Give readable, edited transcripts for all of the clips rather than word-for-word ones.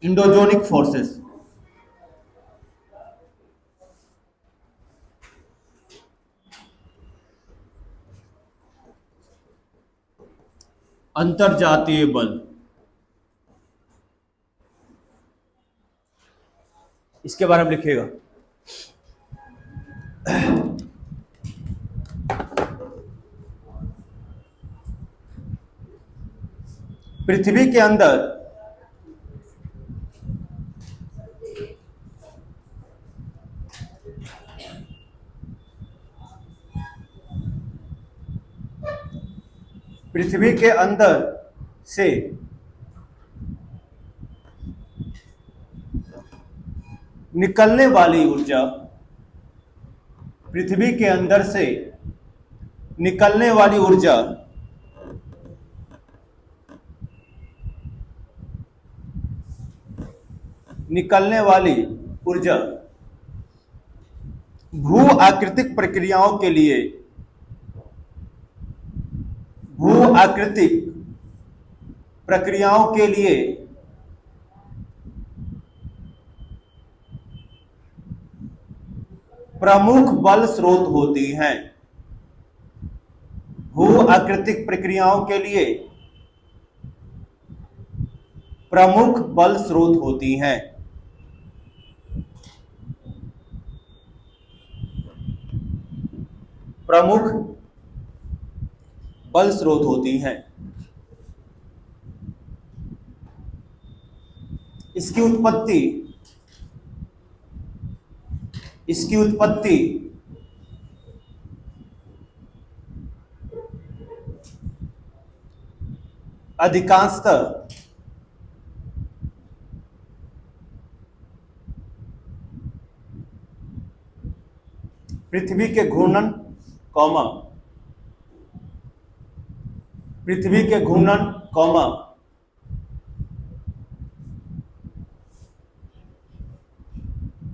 इंडोजोनिक forces. अंतरजातीय बल। इसके बारे में लिखिएगा। पृथ्वी के अंदर पृथ्वी के अंदर से निकलने वाली ऊर्जा, पृथ्वी के अंदर से निकलने वाली ऊर्जा निकलने वाली ऊर्जा भू आकृतिक प्रक्रियाओं के लिए, भू आकृतिक प्रक्रियाओं के लिए प्रमुख बल स्रोत होती हैं। भू आकृतिक प्रक्रियाओं के लिए प्रमुख बल स्रोत होती हैं। प्रमुख बल स्रोत होती हैं। इसकी उत्पत्ति अधिकांशतः पृथ्वी के घूर्णन कौमा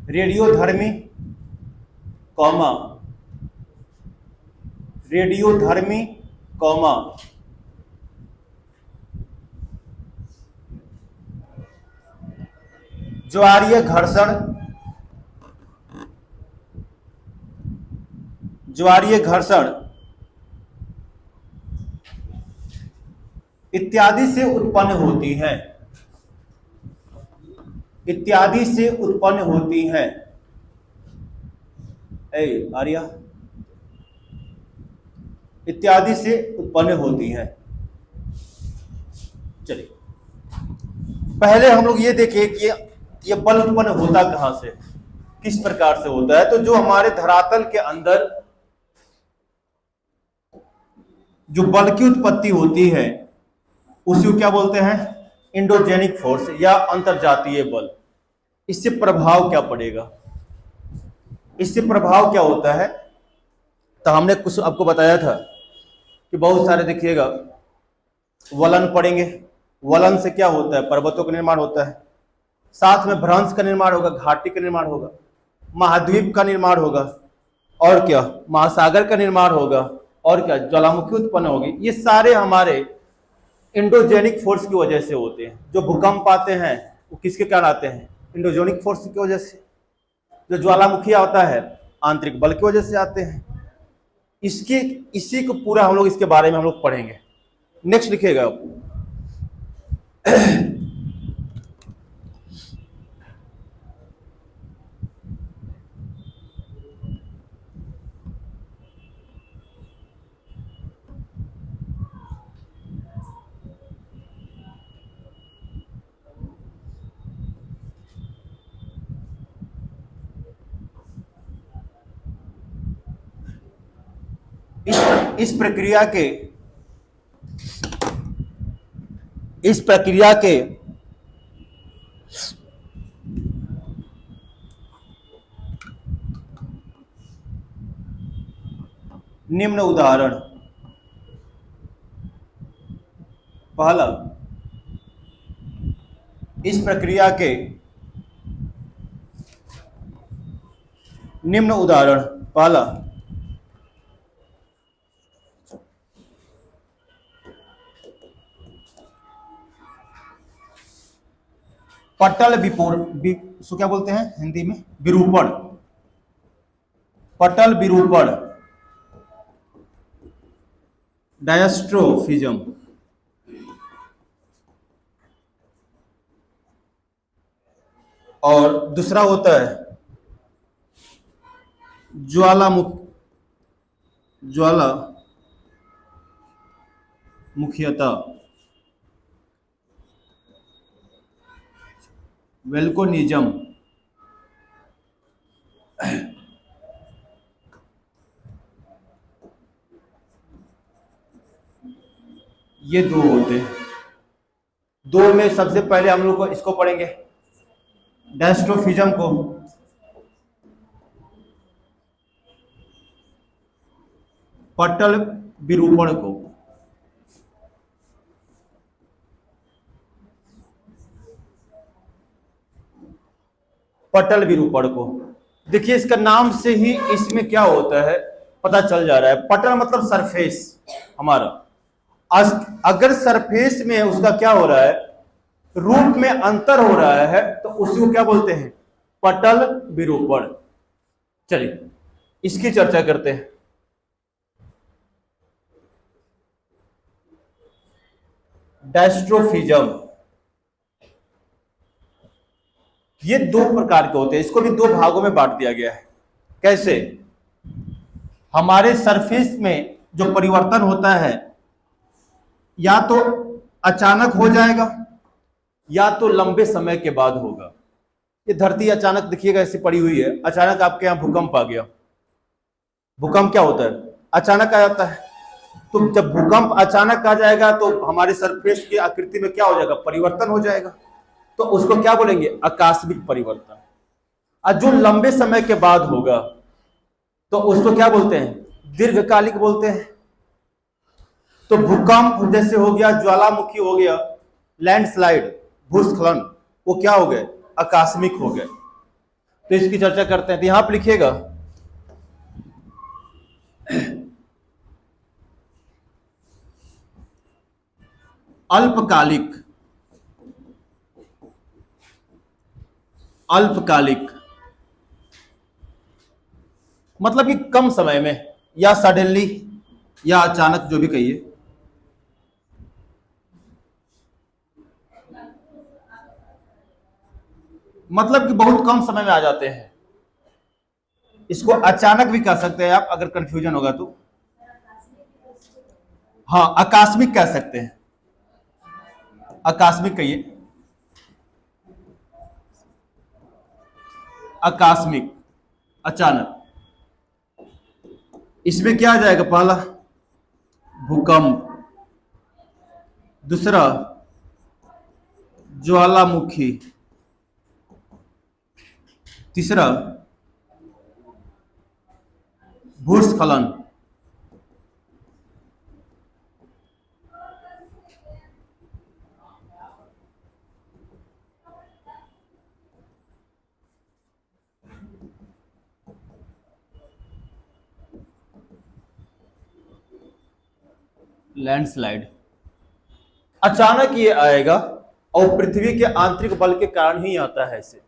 रेडियोधर्मी कौमा ज्वारीय घर्षण इत्यादि से उत्पन्न होती हैं। आर्या, इत्यादि से उत्पन्न होती हैं। चलिए पहले हम लोग ये देखें कि ये बल उत्पन्न होता कहां से, किस प्रकार से होता है। तो जो हमारे धरातल के अंदर जो बल की उत्पत्ति होती है उसी को क्या बोलते हैं, इंडोजेनिक फोर्स या अंतरजातीय बल। इससे प्रभाव क्या पड़ेगा, इससे प्रभाव क्या होता है। तो हमने कुछ आपको बताया था कि बहुत सारे देखिएगा वलन पड़ेंगे। वलन से क्या होता है, पर्वतों का निर्माण होता है, साथ में भ्रंश का निर्माण होगा, घाटी का निर्माण होगा, महाद्वीप का निर्माण होगा, और क्या महासागर का निर्माण होगा, और क्या ज्वालामुखी उत्पन्न होगी। ये सारे हमारे इंडोजेनिक फोर्स की वजह से होते हैं। जो भूकंप आते हैं वो किसके कारण आते हैं, इंडोजेनिक फोर्स की वजह से। जो ज्वालामुखी आता है आंतरिक बल की वजह से आते हैं। इसी को पूरा हम लोग इसके बारे में हम लोग पढ़ेंगे। नेक्स्ट लिखिएगा आप। इस प्रक्रिया के निम्न उदाहरण। पहला, इस प्रक्रिया के निम्न उदाहरण। पहला, पटल इसको क्या बोलते हैं हिंदी में? विरूपण। पटल विरूपण, डायस्ट्रोफिज्म। और दूसरा होता है ज्वालामुखीयता, वेल्कोनिज्म। ये दो होते हैं। दो में सबसे पहले हम लोग को इसको पढ़ेंगे, डायस्ट्रोफिज्म को। पटल विरूपण को। पटल विरूपण को देखिए, इसका नाम से ही इसमें क्या होता है पता चल जा रहा है। पटल मतलब सरफेस हमारा। अगर सरफेस में उसका क्या हो रहा है, रूप में अंतर हो रहा है, तो उसी को क्या बोलते हैं? पटल विरूपण। चलिए इसकी चर्चा करते हैं। डायस्ट्रोफिज्म, ये दो प्रकार के होते हैं। इसको भी दो भागों में बांट दिया गया है। कैसे? हमारे सरफेस में जो परिवर्तन होता है, या तो अचानक हो जाएगा या तो लंबे समय के बाद होगा। ये धरती अचानक देखिएगा ऐसी पड़ी हुई है, अचानक आपके यहां भूकंप आ गया। भूकंप क्या होता है? अचानक आ जाता है। तो जब भूकंप अचानक आ जाएगा तो हमारे सरफेस की आकृति में क्या हो जाएगा? परिवर्तन हो जाएगा। तो उसको क्या बोलेंगे? आकस्मिक परिवर्तन। और जो लंबे समय के बाद होगा तो उसको क्या बोलते हैं? दीर्घकालिक बोलते हैं। तो भूकंप जैसे हो गया, ज्वालामुखी हो गया, लैंडस्लाइड, भूस्खलन, वो क्या हो गए? आकस्मिक हो गए। तो इसकी चर्चा करते हैं। तो यहां पर लिखिएगा अल्पकालिक। अल्पकालिक मतलब कि कम समय में, या सडनली, या अचानक, जो भी कहिए। मतलब कि बहुत कम समय में आ जाते हैं। इसको अचानक भी कह सकते हैं आप, अगर कंफ्यूजन होगा तो। हाँ, आकस्मिक कह सकते हैं। आकस्मिक कहिए, आकस्मिक, अचानक। इसमें क्या आ जाएगा? पहला भूकंप, दूसरा ज्वालामुखी, तीसरा भूस्खलन, लैंडस्लाइड। अचानक ये आएगा और पृथ्वी के आंतरिक बल के कारण ही आता है ऐसे।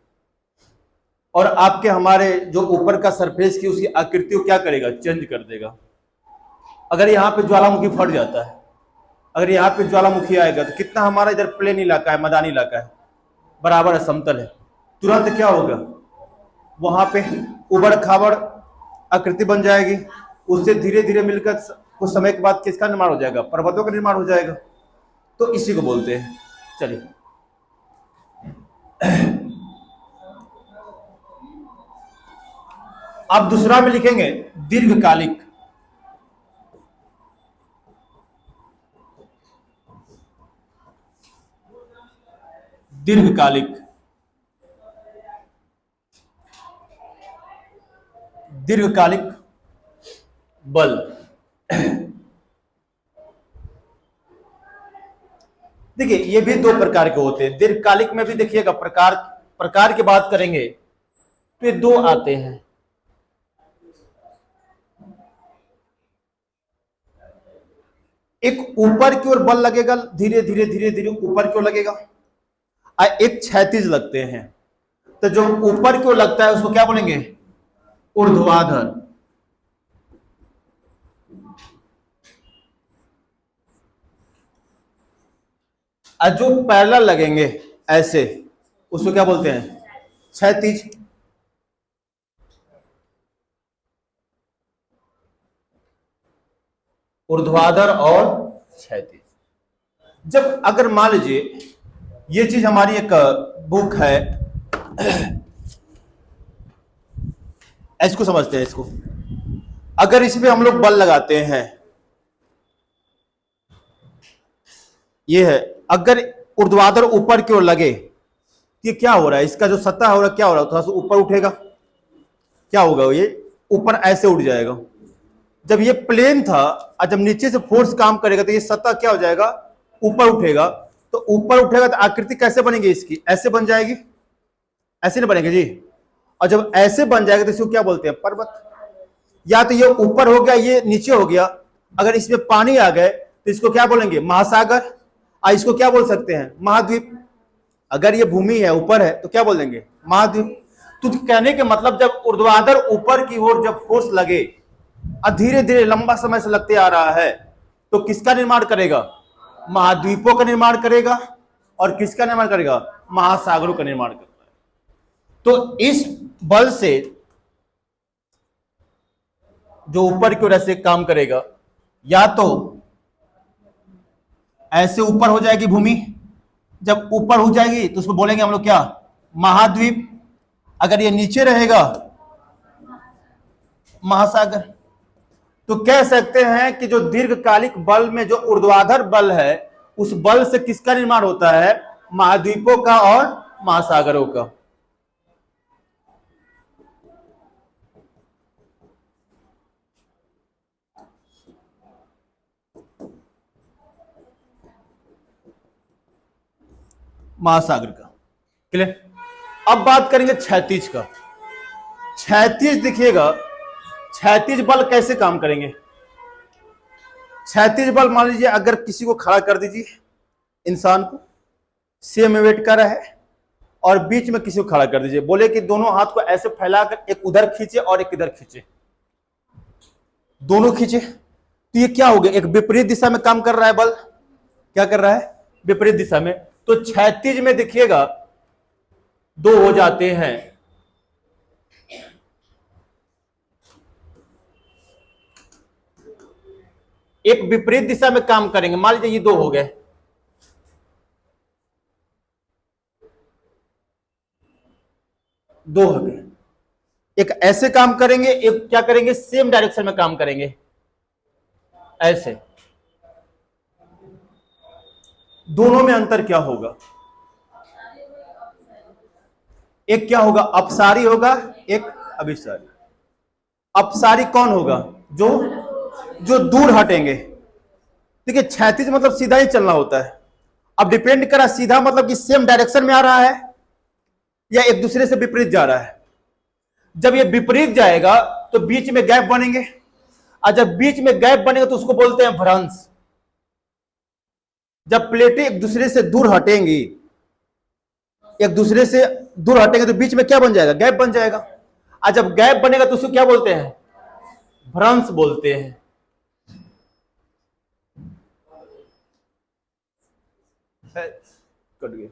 और आपके हमारे जो ऊपर का सरफेस की उसकी आकृति को क्या करेगा? चेंज कर देगा। अगर यहाँ पे ज्वालामुखी फट जाता है, अगर यहाँ पे ज्वालामुखी आएगा तो कितना हमारा इधर प्लेन इलाका है, मैदानी इलाका है, बराबर है, समतल है, तुरंत क्या होगा? वहां पे उबड़ खाबड़ आकृति बन जाएगी। उससे धीरे धीरे मिलकर कुछ समय के बाद किसका निर्माण हो जाएगा? पर्वतों का निर्माण हो जाएगा। तो इसी को बोलते हैं। चलिए अब दूसरा में लिखेंगे दीर्घकालिक। दीर्घकालिक, दीर्घकालिक बल। देखिए ये भी दो प्रकार के होते हैं। दीर्घकालिक में भी देखिएगा प्रकार की बात करेंगे तो ये दो आते हैं। एक ऊपर की ओर बल लगेगा, धीरे धीरे धीरे धीरे ऊपर की ओर लगेगा। एक क्षैतिज लगते हैं। तो जो ऊपर की ओर लगता है उसको क्या बोलेंगे? ऊर्ध्वाधर। और जो पैरेलल लगेंगे ऐसे, उसको क्या बोलते हैं? क्षैतिज। ऊर्ध्वाधर और क्षैतिज। जब अगर मान लीजिए ये चीज हमारी एक बुक है, इसको समझते हैं इसको। अगर इस पे हम लोग बल लगाते हैं, ये है, अगर ऊर्ध्वाधर ऊपर की ओर लगे, ये क्या हो रहा है? इसका जो सतह हो रहा है क्या हो रहा है? थोड़ा सा ऊपर उठेगा, क्या होगा? ये ऊपर ऐसे उठ जाएगा। जब ये प्लेन था और जब नीचे से फोर्स काम करेगा तो ये सतह क्या हो जाएगा? ऊपर उठेगा। तो ऊपर उठेगा तो आकृति कैसे बनेगी इसकी? ऐसे बन जाएगी, ऐसे नहीं बनेगी जी। और जब ऐसे बन जाएगा तो इसको क्या बोलते हैं? पर्वत। या तो ये ऊपर हो गया, ये नीचे हो गया। अगर इसमें पानी आ गए तो इसको क्या बोलेंगे? महासागर। और इसको क्या बोल सकते हैं? महाद्वीप। अगर ये भूमि है, ऊपर है, तो क्या बोल देंगे? महाद्वीप। तो कहने के मतलब जब ऊर्ध्वाधर ऊपर की ओर जब फोर्स लगे और धीरे धीरे लंबा समय से लगते आ रहा है, तो किसका निर्माण करेगा? महाद्वीपों का निर्माण करेगा। और किसका निर्माण करेगा? महासागरों का निर्माण करता है। तो इस बल से जो ऊपर की ओर से काम करेगा, या तो ऐसे ऊपर हो जाएगी भूमि। जब ऊपर हो जाएगी तो उसको बोलेंगे हम लोग क्या? महाद्वीप। अगर ये नीचे रहेगा, महासागर। तो कह सकते हैं कि जो दीर्घकालिक बल में जो ऊर्ध्वाधर बल है, उस बल से किसका निर्माण होता है? महाद्वीपों का और महासागरों का। महासागर का। क्लियर? अब बात करेंगे क्षैतिज का। क्षैतिज देखिएगा, क्षैतिज बल कैसे काम करेंगे? क्षैतिज बल मान लीजिए अगर किसी को खड़ा कर दीजिए, इंसान को सेम वेट का रहे, और बीच में किसी को खड़ा कर दीजिए, बोले कि दोनों हाथ को ऐसे फैलाकर एक उधर खींचे और एक इधर खींचे, दोनों खींचे, तो ये क्या हो गया? एक विपरीत दिशा में काम कर रहा है बल। क्या कर रहा है? विपरीत दिशा में। तो क्षैतिज में देखिएगा दो हो जाते हैं। एक विपरीत दिशा में काम करेंगे, मान लीजिए ये दो हो गए, दो हो गए। एक ऐसे काम करेंगे, एक क्या करेंगे? सेम डायरेक्शन में काम करेंगे, ऐसे। दोनों में अंतर क्या होगा? एक क्या होगा? अपसारी होगा, एक अभिसारी। अपसारी कौन होगा? जो जो दूर हटेंगे। देखिए क्षैतिज मतलब सीधा ही चलना होता है। अब डिपेंड करा सीधा मतलब कि सेम डायरेक्शन में आ रहा है या एक दूसरे से विपरीत जा रहा है। जब ये विपरीत जाएगा तो बीच में गैप बनेंगे, और जब बीच में गैप बनेगा तो उसको बोलते हैं भ्रंश। जब प्लेटें एक दूसरे से दूर हटेंगी, एक दूसरे से दूर हटेंगे, तो बीच में क्या बन जाएगा? गैप बन जाएगा। और जब गैप बनेगा तो उसको क्या बोलते हैं? भ्रंश बोलते हैं। कट गया।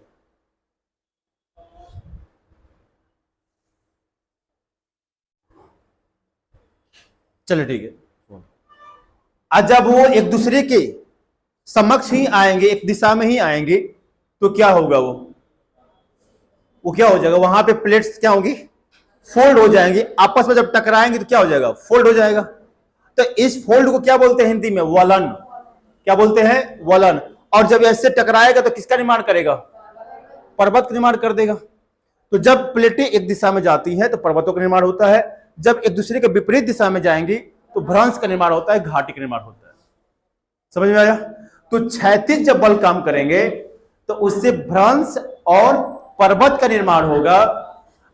चलिए ठीक है। आज जब वो एक दूसरे के समक्ष ही आएंगे, एक दिशा में ही आएंगे, तो क्या होगा? वो क्या हो जाएगा? वहां पे प्लेट्स क्या होंगी? फोल्ड हो जाएंगी। आपस में जब टकराएंगे तो क्या हो जाएगा? फोल्ड हो जाएगा। तो इस फोल्ड को क्या बोलते हैं हिंदी में? वलन। क्या बोलते हैं? वलन। और जब ऐसे टकराएगा तो किसका निर्माण करेगा? पर्वत का निर्माण कर देगा। तो जब प्लेटें एक दिशा में जाती हैं तो पर्वतों का निर्माण होता है, जब एक दूसरे के विपरीत दिशा में जाएंगी तो भ्रंश का निर्माण होता है, घाटी का निर्माण होता है। समझ में आया? तो क्षैतिज जब बल काम करेंगे तो उससे भ्रंश और पर्वत का निर्माण होगा,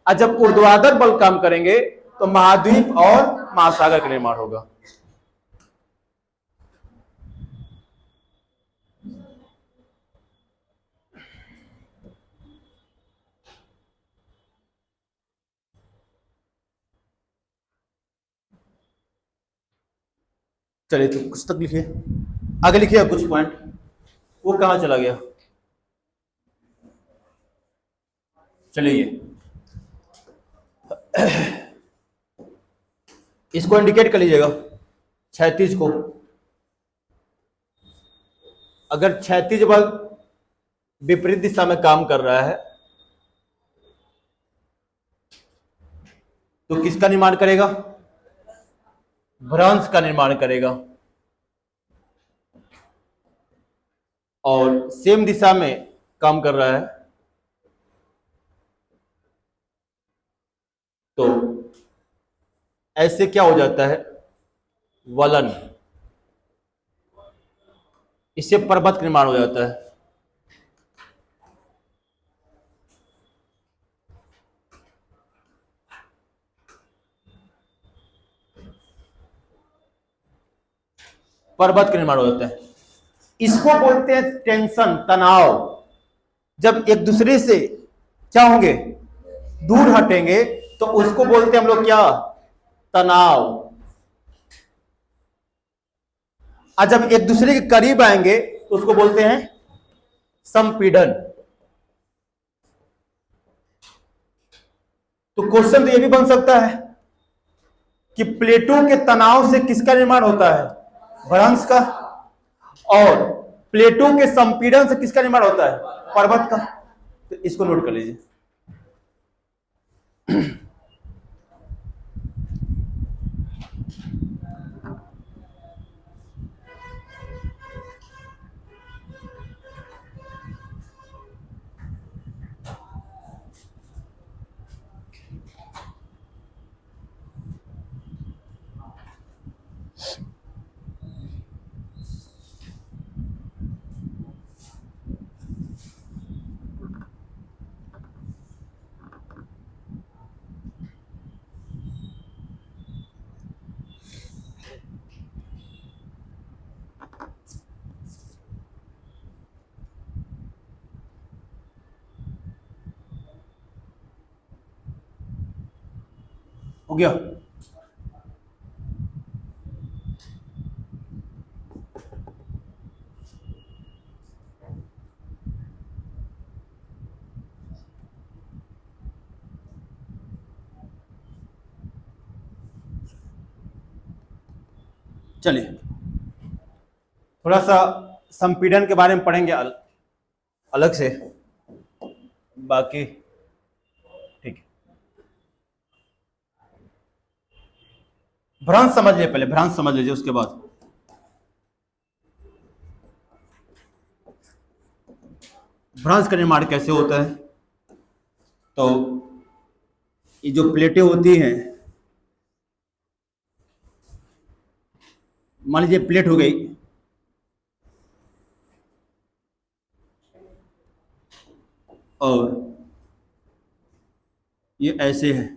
और जब ऊर्ध्वाधर बल काम करेंगे तो महाद्वीप और महासागर का निर्माण होगा। चलिए तो कुछ तक लिखिए, आगे लिखिए कुछ पॉइंट। वो कहाँ चला गया? चलिए इसको इंडिकेट कर लीजिएगा, क्षैतिज को। अगर क्षैतिज बल विपरीत दिशा में काम कर रहा है तो किसका निर्माण करेगा? भ्रंश का निर्माण करेगा। और सेम दिशा में काम कर रहा है तो ऐसे क्या हो जाता है? वलन। इससे पर्वत का निर्माण हो जाता है। पर्वत का निर्माण हो जाता है। इसको बोलते हैं टेंशन, तनाव। जब एक दूसरे से क्या होंगे? दूर हटेंगे तो उसको बोलते हैं हम लोग क्या? तनाव। और जब एक दूसरे के करीब आएंगे तो उसको बोलते हैं संपीड़न। तो क्वेश्चन तो ये भी बन सकता है कि प्लेटों के तनाव से किसका निर्माण होता है? भ्रंश का। और प्लेटों के संपीड़न से किसका निर्माण होता है? पर्वत का। तो इसको नोट कर लीजिए। हो गया? चलिए थोड़ा सा संपीड़न के बारे में पढ़ेंगे अलग से, बाकी ठीक है। भ्रंश समझ लीजिए, पहले भ्रंश समझ लीजिए, उसके बाद भ्रंश का निर्माण कैसे होता है। तो ये जो प्लेटें होती हैं, मान लीजिए प्लेट हो गई, और ये ऐसे है।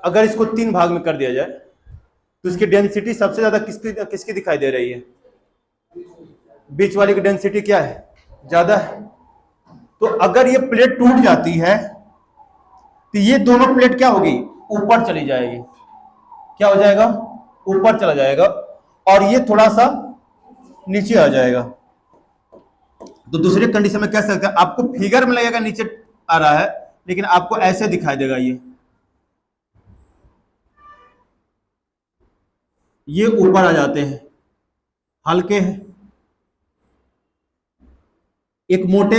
अगर इसको 3 भाग में कर दिया जाए तो इसकी डेंसिटी सबसे ज्यादा किसकी किसकी दिखाई दे रही है? बीच वाली की डेंसिटी क्या है? ज्यादा है। तो अगर ये प्लेट टूट जाती है तो ये दोनों प्लेट क्या होगी? ऊपर चली जाएगी। क्या हो जाएगा? ऊपर चला जाएगा। और ये थोड़ा सा नीचे आ जाएगा। तो दूसरे कंडीशन में कह सकते हैं, आपको फिगर में लगेगा नीचे आ रहा है, लेकिन आपको ऐसे दिखाई देगा। ये ऊपर आ जाते हैं, हल्के हैं। एक मोटे